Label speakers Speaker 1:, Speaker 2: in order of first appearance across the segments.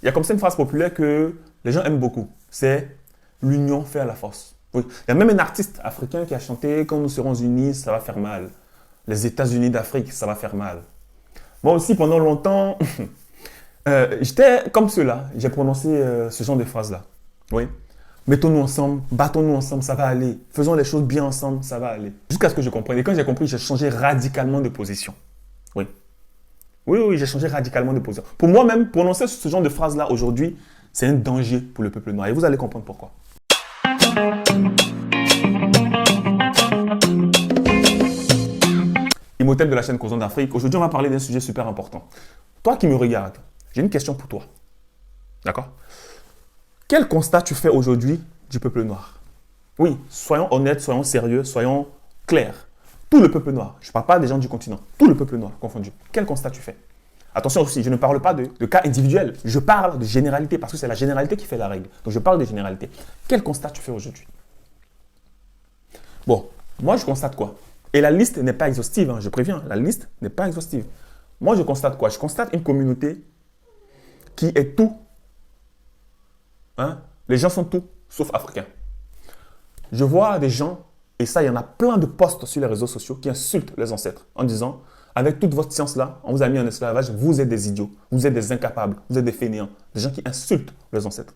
Speaker 1: Il y a comme ça une phrase populaire que les gens aiment beaucoup. C'est l'union fait la force. Oui. Il y a même un artiste africain qui a chanté quand nous serons unis, ça va faire mal. Les États-Unis d'Afrique, ça va faire mal. Moi aussi, pendant longtemps, j'étais comme ceux-là. J'ai prononcé ce genre de phrases-là. Oui. Mettons-nous ensemble, battons-nous ensemble, ça va aller. Faisons les choses bien ensemble, ça va aller. Jusqu'à ce que je comprenne. Et quand j'ai compris, j'ai changé radicalement de position. Oui. Oui, oui, j'ai changé radicalement de position. Pour moi-même, prononcer ce genre de phrase-là aujourd'hui, c'est un danger pour le peuple noir. Et vous allez comprendre pourquoi. Imhotep de la chaîne Causons d'Afrique. Aujourd'hui, on va parler d'un sujet super important. Toi qui me regardes, j'ai une question pour toi. D'accord? Quel constat tu fais aujourd'hui du peuple noir? Oui, soyons honnêtes, soyons sérieux, soyons clairs. Tout le peuple noir, je ne parle pas des gens du continent, tout le peuple noir confondu. Quel constat tu fais? Attention aussi, je ne parle pas de cas individuels, je parle de généralité parce que c'est la généralité qui fait la règle. Donc je parle de généralité. Quel constat tu fais aujourd'hui? Bon, moi je constate quoi? Et la liste n'est pas exhaustive, hein, je préviens, la liste n'est pas exhaustive. Moi je constate quoi? Je constate une communauté qui est tout. Hein? Les gens sont tout, sauf africains. Je vois des gens, et ça il y en a plein de posts sur les réseaux sociaux qui insultent les ancêtres en disant, avec toute votre science-là, on vous a mis en esclavage, vous êtes des idiots, vous êtes des incapables, vous êtes des fainéants. Des gens qui insultent les ancêtres.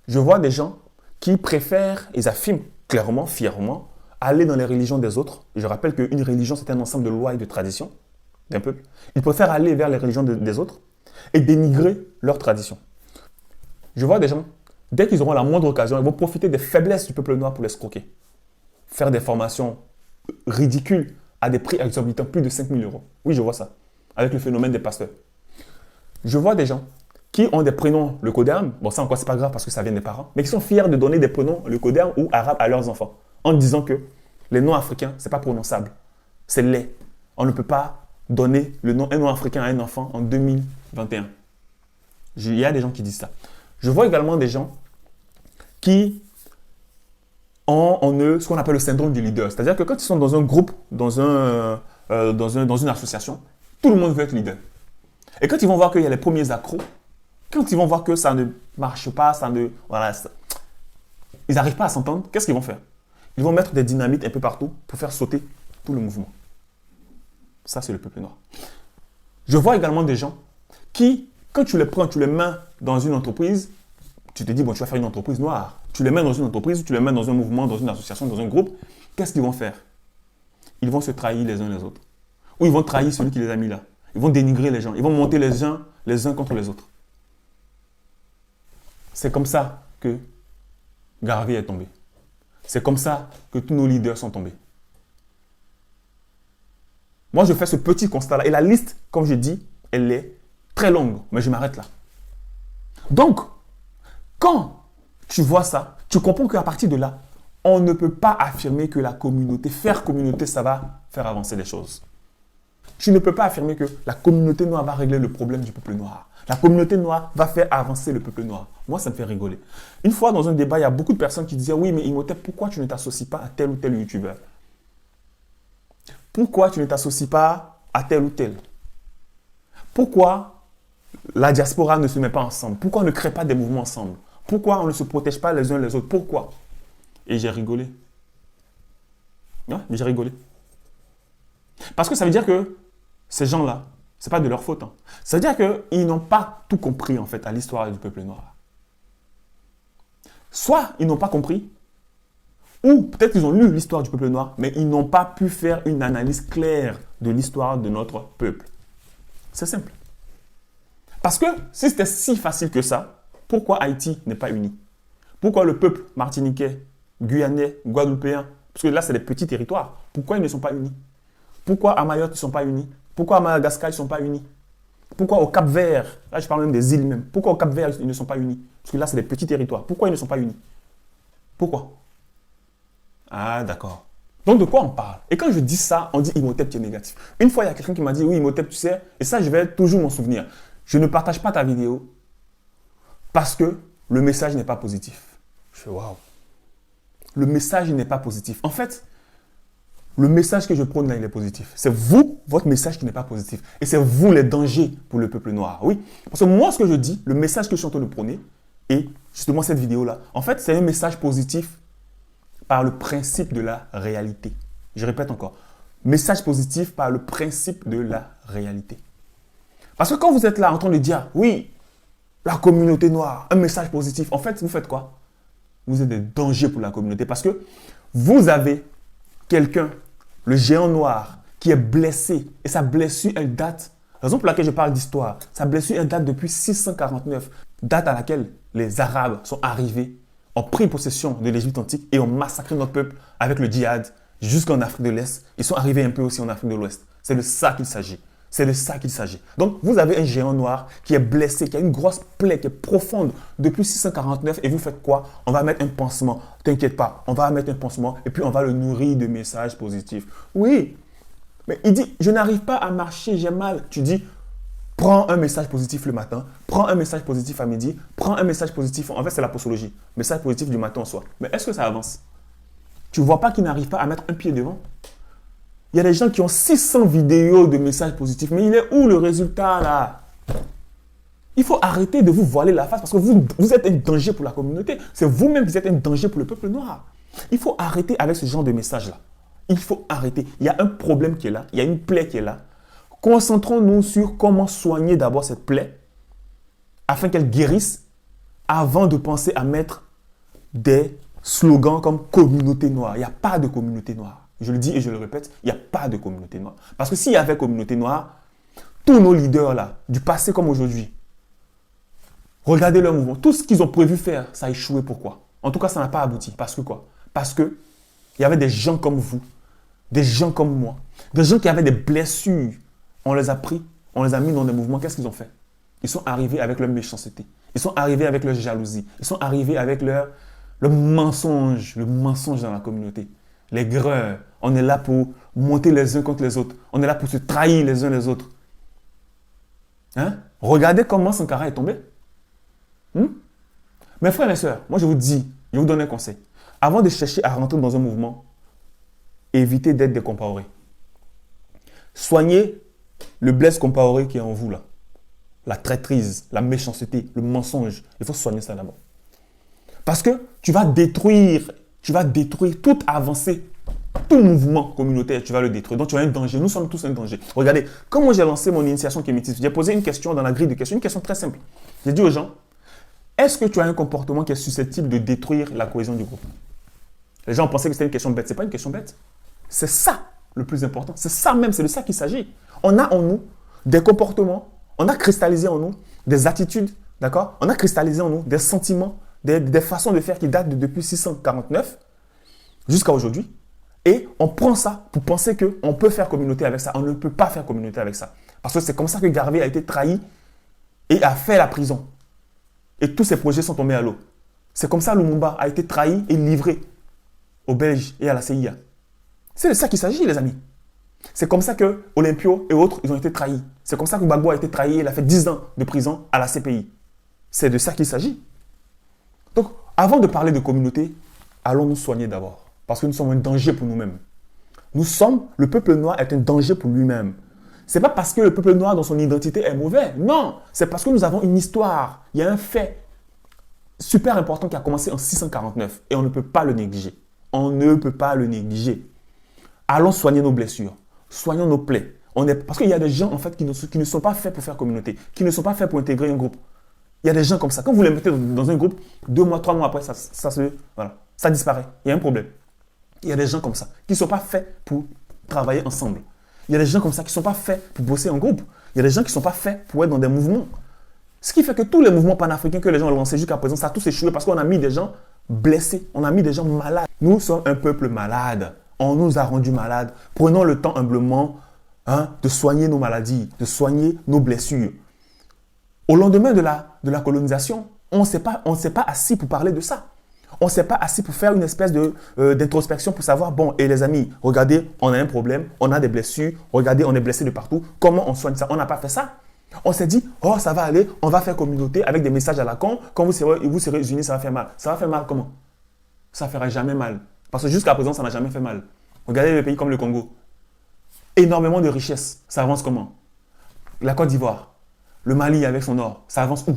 Speaker 1: Je vois des gens qui préfèrent, ils affirment clairement, fièrement, aller dans les religions des autres. Je rappelle qu'une religion, c'est un ensemble de lois et de traditions d'un peuple. Ils préfèrent aller vers les religions des autres et dénigrer leurs traditions. Je vois des gens, dès qu'ils auront la moindre occasion, ils vont profiter des faiblesses du peuple noir pour l'escroquer. Faire des formations ridicules à des prix exorbitants, plus de 5 000 euros. Oui, je vois ça, avec le phénomène des pasteurs. Je vois des gens qui ont des prénoms le coderme, bon ça encore c'est pas grave parce que ça vient des parents, mais qui sont fiers de donner des prénoms le coderme ou arabe à leurs enfants, en disant que les noms africains, c'est pas prononçable, c'est laid. On ne peut pas donner un nom africain à un enfant en 2021. Il y a des gens qui disent ça. Je vois également des gens qui ont en eux ce qu'on appelle le syndrome du leader. C'est-à-dire que quand ils sont dans un groupe, dans une association, tout le monde veut être leader. Et quand ils vont voir qu'il y a les premiers accros, quand ils vont voir que ça ne marche pas, ils n'arrivent pas à s'entendre, qu'est-ce qu'ils vont faire? Ils vont mettre des dynamites un peu partout pour faire sauter tout le mouvement. Ça, c'est le peuple noir. Je vois également des gens qui, quand tu les prends, tu les mets dans une entreprise, tu te dis, bon, tu vas faire une entreprise noire. Tu les mets dans une entreprise, tu les mets dans un mouvement, dans une association, dans un groupe. Qu'est-ce qu'ils vont faire? Ils vont se trahir les uns les autres. Ou ils vont trahir celui qui les a mis là. Ils vont dénigrer les gens. Ils vont monter les uns contre les autres. C'est comme ça que Garvey est tombé. C'est comme ça que tous nos leaders sont tombés. Moi, je fais ce petit constat-là. Et la liste, comme je dis, elle est très longue. Mais je m'arrête là. Donc, quand tu vois ça, tu comprends qu'à partir de là, on ne peut pas affirmer que la communauté, faire communauté, ça va faire avancer les choses. Tu ne peux pas affirmer que la communauté noire va régler le problème du peuple noir. La communauté noire va faire avancer le peuple noir. Moi, ça me fait rigoler. Une fois, dans un débat, il y a beaucoup de personnes qui disaient « Oui, mais Imhotep, pourquoi tu ne t'associes pas à tel ou tel youtubeur? Pourquoi tu ne t'associes pas à tel ou tel? Pourquoi la diaspora ne se met pas ensemble? Pourquoi on ne crée pas des mouvements ensemble? Pourquoi on ne se protège pas les uns les autres? Pourquoi ?» Et j'ai rigolé. Ouais, j'ai rigolé. Parce que ça veut dire que ces gens-là, ce n'est pas de leur faute. Hein. Ça veut dire qu'ils n'ont pas tout compris en fait à l'histoire du peuple noir. Soit ils n'ont pas compris, ou peut-être qu'ils ont lu l'histoire du peuple noir, mais ils n'ont pas pu faire une analyse claire de l'histoire de notre peuple. C'est simple. Parce que si c'était si facile que ça, pourquoi Haïti n'est pas uni? Pourquoi le peuple martiniquais, guyanais, guadeloupéen, parce que là c'est des petits territoires, pourquoi ils ne sont pas unis? Pourquoi à Mayotte ils ne sont pas unis? Pourquoi à Madagascar ils ne sont pas unis? Pourquoi au Cap-Vert, là je parle même des îles même, pourquoi au Cap-Vert ils ne sont pas unis? Parce que là c'est des petits territoires, pourquoi ils ne sont pas unis? Pourquoi? Ah d'accord. Donc de quoi on parle? Et quand je dis ça, on dit Imhotep tu es négatif. Une fois il y a quelqu'un qui m'a dit oui Imhotep tu sais, et ça je vais toujours m'en souvenir. Je ne partage pas ta vidéo parce que le message n'est pas positif. Je fais waouh. Le message n'est pas positif. En fait, Le message que je prône là, il est positif. C'est vous, votre message qui n'est pas positif. Et c'est vous les dangers pour le peuple noir. Oui, parce que moi, ce que je dis, le message que je suis en train de prôner, et justement cette vidéo-là, en fait, c'est un message positif par le principe de la réalité. Je répète encore. Message positif par le principe de la réalité. Parce que quand vous êtes là en train de dire, oui, la communauté noire, un message positif, en fait, vous faites quoi? Vous êtes des dangers pour la communauté parce que vous avez quelqu'un, le géant noir, qui est blessé et sa blessure, elle date, raison pour laquelle je parle d'histoire, sa blessure, elle date depuis 649, date à laquelle les Arabes sont arrivés, ont pris possession de l'Égypte antique et ont massacré notre peuple avec le djihad jusqu'en Afrique de l'Est. Ils sont arrivés un peu aussi en Afrique de l'Ouest. C'est de ça qu'il s'agit. C'est de ça qu'il s'agit. Donc, vous avez un géant noir qui est blessé, qui a une grosse plaie, qui est profonde depuis 649 et vous faites quoi? On va mettre un pansement. T'inquiète pas, on va mettre un pansement et puis on va le nourrir de messages positifs. Oui, mais il dit, je n'arrive pas à marcher, j'ai mal. Tu dis, prends un message positif le matin, prends un message positif à midi, prends un message positif. En fait, c'est la posologie. Message positif du matin au soir. Mais est-ce que ça avance? Tu ne vois pas qu'il n'arrive pas à mettre un pied devant? Il y a des gens qui ont 600 vidéos de messages positifs. Mais il est où le résultat là? Il faut arrêter de vous voiler la face parce que vous êtes un danger pour la communauté. C'est vous-même qui êtes un danger pour le peuple noir. Il faut arrêter avec ce genre de message-là. Il faut arrêter. Il y a un problème qui est là. Il y a une plaie qui est là. Concentrons-nous sur comment soigner d'abord cette plaie afin qu'elle guérisse avant de penser à mettre des slogans comme communauté noire. Il n'y a pas de communauté noire. Je le dis et je le répète, il n'y a pas de communauté noire. Parce que s'il y avait communauté noire, tous nos leaders là, du passé comme aujourd'hui, regardez leur mouvement. Tout ce qu'ils ont prévu faire, ça a échoué. Pourquoi? En tout cas, ça n'a pas abouti. Parce que quoi? Parce qu'il y avait des gens comme vous, des gens comme moi, des gens qui avaient des blessures. On les a pris, on les a mis dans des mouvements. Qu'est-ce qu'ils ont fait? Ils sont arrivés avec leur méchanceté. Ils sont arrivés avec leur jalousie. Ils sont arrivés avec le mensonge dans la communauté. Les greurs. On est là pour monter les uns contre les autres. On est là pour se trahir les uns les autres. Hein? Regardez comment Sankara est tombé. Mes frères et mes sœurs, moi je vous dis, je vous donne un conseil. Avant de chercher à rentrer dans un mouvement, évitez d'être des Compaorés. Soignez le Blaise Compaoré qui est en vous là. La traîtrise, la méchanceté, le mensonge. Il faut soigner ça d'abord. Parce que tu vas détruire toute avancée, tout mouvement communautaire, tu vas le détruire. Donc tu as un danger. Nous sommes tous un danger. Regardez, quand moi j'ai lancé mon initiation kémétisme, j'ai posé une question dans la grille de questions, une question très simple. J'ai dit aux gens, est-ce que tu as un comportement qui est susceptible de détruire la cohésion du groupe? Les gens pensaient que c'était une question bête. Ce n'est pas une question bête. C'est ça le plus important. C'est ça même, c'est de ça qu'il s'agit. On a en nous des comportements, on a cristallisé en nous des attitudes, d'accord? On a cristallisé en nous des sentiments, des façons de faire qui datent depuis 649 jusqu'à aujourd'hui. Et on prend ça pour penser qu'on peut faire communauté avec ça. On ne peut pas faire communauté avec ça. Parce que c'est comme ça que Garvey a été trahi et a fait la prison. Et tous ses projets sont tombés à l'eau. C'est comme ça que Lumumba a été trahi et livré aux Belges et à la CIA. C'est de ça qu'il s'agit, les amis. C'est comme ça que Olympio et autres, ils ont été trahis. C'est comme ça que Gbagbo a été trahi et il a fait 10 ans de prison à la CPI. C'est de ça qu'il s'agit. Donc, avant de parler de communauté, allons nous soigner d'abord. Parce que nous sommes un danger pour nous-mêmes. Le peuple noir est un danger pour lui-même. Ce n'est pas parce que le peuple noir dans son identité est mauvais. Non, c'est parce que nous avons une histoire. Il y a un fait super important qui a commencé en 649 et on ne peut pas le négliger. On ne peut pas le négliger. Allons soigner nos blessures. Soignons nos plaies. Parce qu'il y a des gens en fait qui ne sont pas faits pour faire communauté, qui ne sont pas faits pour intégrer un groupe. Il y a des gens comme ça. Quand vous les mettez dans un groupe, 2 mois, 3 mois après, ça disparaît. Il y a un problème. Il y a des gens comme ça qui ne sont pas faits pour travailler ensemble. Il y a des gens comme ça qui ne sont pas faits pour bosser en groupe. Il y a des gens qui ne sont pas faits pour être dans des mouvements. Ce qui fait que tous les mouvements panafricains que les gens ont lancés jusqu'à présent, ça a tous échoué parce qu'on a mis des gens blessés, on a mis des gens malades. Nous sommes un peuple malade. On nous a rendus malades. Prenons le temps humblement de soigner nos maladies, de soigner nos blessures. Au lendemain de la colonisation, on ne s'est pas assis pour parler de ça. On ne s'est pas assis pour faire une espèce d'introspection pour savoir, bon, et les amis, regardez, on a un problème, on a des blessures, regardez, on est blessé de partout, comment on soigne ça? On n'a pas fait ça. On s'est dit, oh, ça va aller, on va faire communauté avec des messages à la con, quand vous serez unis, ça va faire mal. Ça va faire mal comment? Ça ne fera jamais mal. Parce que jusqu'à présent, ça n'a jamais fait mal. Regardez les pays comme le Congo. Énormément de richesses. Ça avance comment? La Côte d'Ivoire, le Mali avec son or, ça avance où?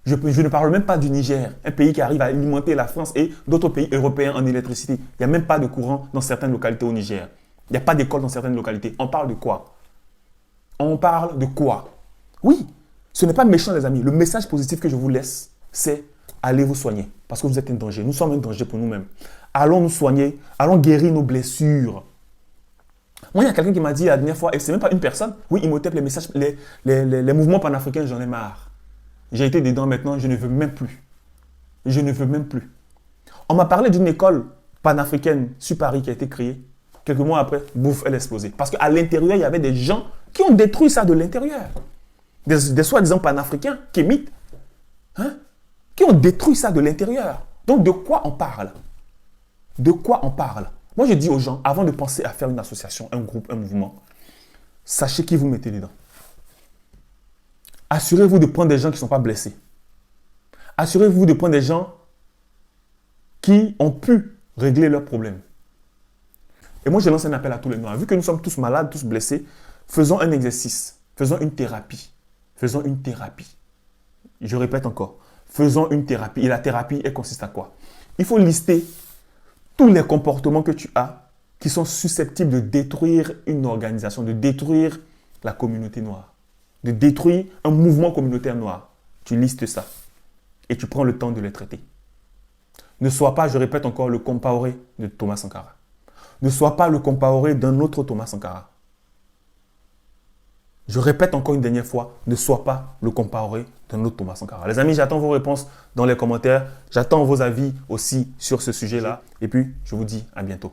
Speaker 1: Je ne parle même pas du Niger, un pays qui arrive à alimenter la France et d'autres pays européens en électricité. Il n'y a même pas de courant dans certaines localités au Niger. Il n'y a pas d'école dans certaines localités. On parle de quoi? On parle de quoi? Oui, ce n'est pas méchant les amis. Le message positif que je vous laisse, c'est allez vous soigner. Parce que vous êtes un danger. Nous sommes un danger pour nous-mêmes. Allons nous soigner, allons guérir nos blessures. Moi, il y a quelqu'un qui m'a dit la dernière fois, et ce n'est même pas une personne, oui, Imhotep, les messages, les mouvements panafricains, j'en ai marre. J'ai été dedans maintenant, je ne veux même plus. Je ne veux même plus. On m'a parlé d'une école panafricaine sur Paris qui a été créée. Quelques mois après, bouf, elle a explosé. Parce qu'à l'intérieur, il y avait des gens qui ont détruit ça de l'intérieur. Des soi-disant panafricains, kémites, hein, qui ont détruit ça de l'intérieur. Donc, de quoi on parle? De quoi on parle? Moi, je dis aux gens, avant de penser à faire une association, un groupe, un mouvement, sachez qui vous mettez dedans. Assurez-vous de prendre des gens qui ne sont pas blessés. Assurez-vous de prendre des gens qui ont pu régler leurs problèmes. Et moi, je lance un appel à tous les Noirs. Vu que nous sommes tous malades, tous blessés, faisons un exercice. Faisons une thérapie. Faisons une thérapie. Je répète encore. Faisons une thérapie. Et la thérapie, elle consiste à quoi? Il faut lister tous les comportements que tu as qui sont susceptibles de détruire une organisation, de détruire la communauté noire, de détruire un mouvement communautaire noir. Tu listes ça et tu prends le temps de les traiter. Ne sois pas, je répète encore, le Compaoré de Thomas Sankara. Ne sois pas le Compaoré d'un autre Thomas Sankara. Je répète encore une dernière fois, ne sois pas le Compaoré d'un autre Thomas Sankara. Les amis, j'attends vos réponses dans les commentaires. J'attends vos avis aussi sur ce sujet-là. Et puis, je vous dis à bientôt.